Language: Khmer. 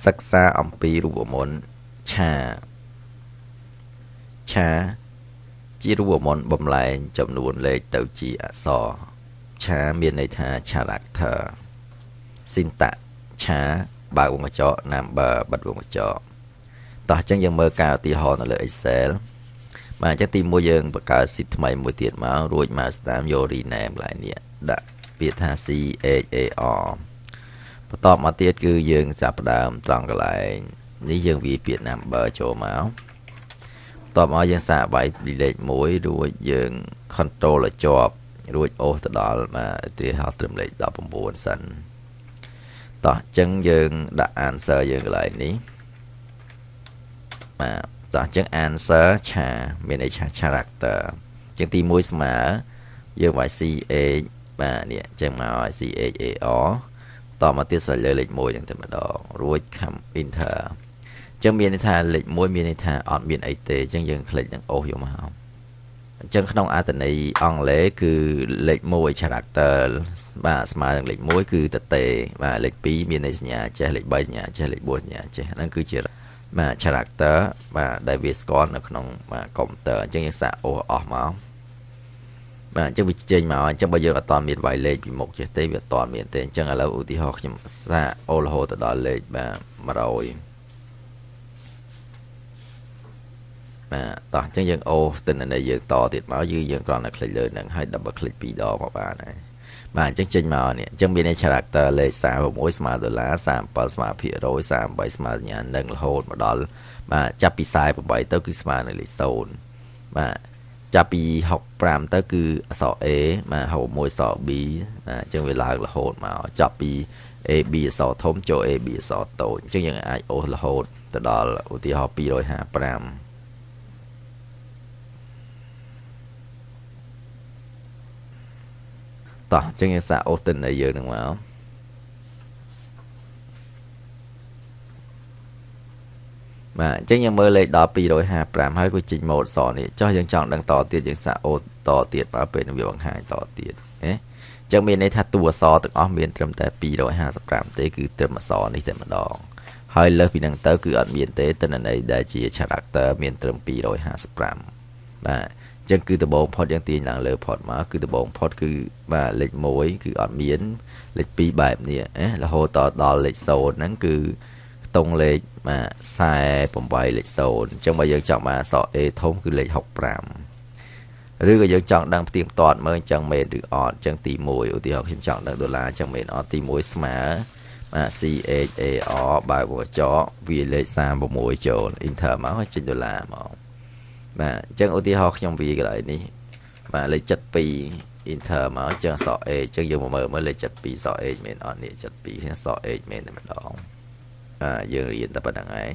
សិក្សាអំពីរូបមន្តឆាឆាជារូបមន្តបំលែងចំនួនលេខទៅជាអក្សរឆាមានន័យថា character syntax ឆាបើកវងកញ្ចក់ number បិទវងកញ្ចក់តោះអញ្ចឹងយើងមើលការឧទាហរណ៍នៅលើ Excel បាទអញ្ចឹងទី1យើងបង្កើត sheet ថ្មីមួយទៀតមករួចមកស្ដាមយក rename ឡើងនេះដាក់ពាក្យថា CHAR បន្ទាប់មកទៀតគឺយើងចាប់ផ្ដើមត្រង់កន្លែងនេះយើងវាយពាក្យ number ចូលមកបន្ទាប់មកយើងសាកបាយពីលេខ1រួចយើង control ឲ្យជាប់រួចអូសទៅដល់បាទឧទាហរណ៍ត្រឹមលេខ19សិនតោះអញ្ចឹងយើងដាក់ answer យើងកន្លែងនេះបាទតោះអញ្ចឹង answer ឆាមានន័យថា character អញ្ចឹងទី1ស្មើយើងវាយ CH បាទនេះអញ្ចឹងមកឲ្យ CHAR តមកទៀតស្រេចលើលេខ1ហ្នឹងតែម្ដងរួច enter អញ្ចឹងមានន័យថាលេខ1មានន័យថាអត់មានអីទេអញ្ចឹងយើងคลิกនឹងអូសយកមកអញ្ចឹងក្នុងអត្ថន័យអង់គ្លេសគឺលេខ1 character បាទស្មើនឹងលេខ1គឺតទេបាទលេខ2មានន័យសញ្ញាចេះលេខ3សញ្ញាចេះលេខ4សញ្ញាចេះហ្នឹងគឺជាបាទ character បាទដែលវាស្គាល់នៅក្នុងបាទកុំព្យូទ័រអញ្ចឹងយើងសាកអូសអស់មកបាទអញ្ចឹងវាចេញមកអញ្ចឹងបើយើងអត់តាន់មានវាយលេខពីមុខចេះទេវាអត់តាន់មានទេអញ្ចឹងឥឡូវឧទាហរណ៍ខ្ញុំសាកអូរហូតទៅដល់លេខបាទ100បាទតោះអញ្ចឹងយើងអូសទិន្នន័យយើងតទៀតមកយើងគ្រាន់តែคลิกលើនឹងហើយ double click 2ដងមកបានហើយបាទអញ្ចឹងចេញមកនេះអញ្ចឹងមាន character លេខ36ស្មើដុល្លារ37ស្មើភាគរយ38ស្មើសញ្ញានឹងរហូតមកដល់បាទចាប់ពី48ទៅគឺស្មើនឹងលេខ0បាទចាប់ពី65ទៅគឺអក្សរ A បាទ61អក្សរ B បាទអញ្ចឹងវាឡើងរហូតមកចាប់ពី AB អក្សរធំចូល AB អក្សរតូចអញ្ចឹងយើងអាចអូសរហូតទៅដល់ឧទាហរណ៍255តោះអញ្ចឹងយើងសាកអូសទិន្នន័យយើងនឹងមកបាទអញ្ចឹងយើងមើលលេខដល់255ហើយវាចេញម៉ូដអក្សរនេះចុះយើងចង់ដឹងតទៀតយើងសាកអូសតទៀតមកពេលវាបង្ហាញតទៀតណាអញ្ចឹងមានន័យថាតួអក្សរទាំងអស់មានត្រឹមតែ255ទេគឺត្រឹមអក្សរនេះតែម្ដងហើយលើសពីហ្នឹងទៅគឺអត់មានទេទិន្នន័យដែលជា character មានត្រឹម255បាទអញ្ចឹងគឺដំបូងផុតយើងទាញឡើងលើផុតមកគឺដំបូងផុតគឺបាទលេខ1គឺអត់មានលេខ2បែបនេះរហូតដល់លេខ0ហ្នឹងគឺខ្ទង់លេខបាទ48លេខ0អញ្ចឹងបើយើងចង់បានអក្សរ A ធំគឺលេខ65ឬក៏យើងចង់ដឹងផ្ទៀងផ្ទាត់មើលអញ្ចឹងមែនឬអត់អញ្ចឹងទី1ឧទាហរណ៍ខ្ញុំចង់ដឹងដុល្លារអញ្ចឹងមែនអត់ទី1ស្មើបាទ CHAR បើកវងកញ្ចក់វាលេខ36ចូល enter មកហើយចេញដុល្លារមកបាទអញ្ចឹងឧទាហរណ៍ខ្ញុំវាកន្លែងនេះបាទលេខ72 enter មកអញ្ចឹងអក្សរ A អញ្ចឹងយើងមកមើលលេខ72អក្សរ A មែនអត់នេះ72អក្សរ A មែនតែម្ដងយើងរៀនតែប៉ុណ្្នឹងឯង